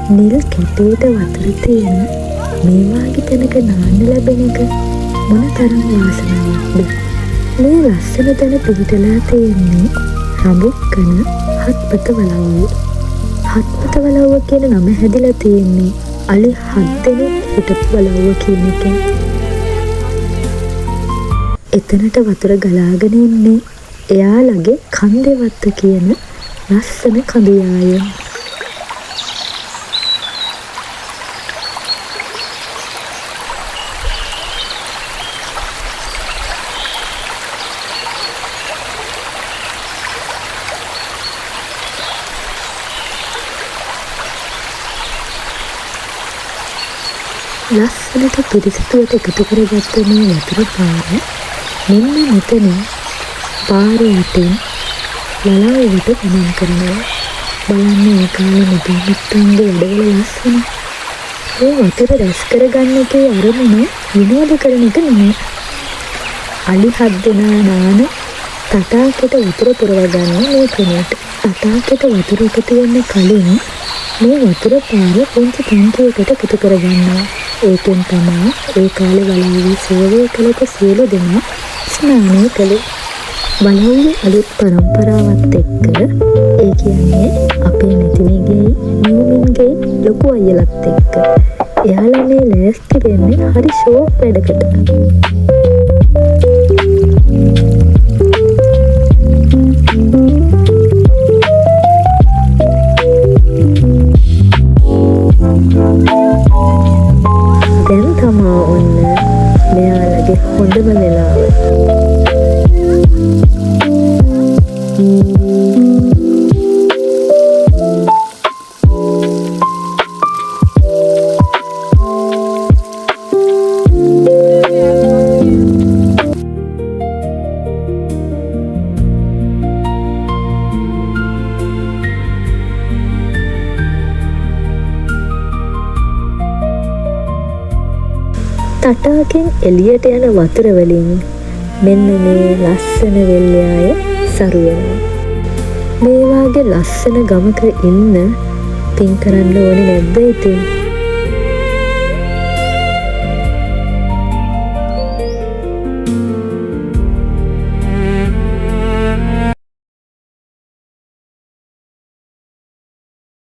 නිල් කැටේට වතුර තියෙන මේ වාගේ තැනක නාන්න ලැබෙන එක මොන තරම් වාසනාවක්ද. මේ ලස්සන තැන පිහිටලා තියෙන්නේ රඹුක්කන හත්පත වලව්ව. හත්පත වලව්ව කියන නම හැදිලා තියෙන්නේ අලි 7 දෙනෙක් හිටපු වලව්ව කියන එකෙන්. එතනට වතුර ගලාගෙන ඉන්නේ එයාලගේ කන්දේවත්ත කියන ලස්සන කඳුයායෙන්. ලස්සනට පිරිසිදුවට එකතු කරගත්ත මේ වතුර පාර මෙන්න මෙතන පාර යටින් වලව්වට ගමන් කරනවා. බලන්න ඒ කාලේ මුතුන්ගේ වැඩවල ලස්සන. මේ වතුර රැස් කරගන්න එකේ අරමුණ විනෝද කරන එක නෙමෙයි. අලි 7 දෙනා නාන තටාකෙට වතුර පුරවගන්න මේ ක්‍රමයට. තටාකෙට වතුර එකතු වෙන්න කලින් මේ වතුර පාර පුංචි ටැංකියකට එකතු කරගන්නවා. ඒකෙන් තමයි ඒ කාලේ වලව්වේ සේවය කළක සියලු දෙනා ස්නානය කළේ. වලව්වේ අලුත් පරම්පරාවත් එක්ක ඒ කියන්නේ අපේ නැතිනේගේ නියුමින්ගේ ලොකු අයියලත් එක්ක එයාලා මේ ලෑස්ති වෙන්නේ හරි ෂෝක් වැඩකට. දැන් තමා ඔන්න මෙයාලගේ හොඳම වෙලාව. තටාකෙන් එළියට යන වතුර වලින් මෙන්න මේ ලස්සන වෙල්යාය සරු වෙනවා. මේ වාගේ ලස්සන ගමක ඉන්න පින් කරන්න ඕනේ නැද්ද ඉතින්?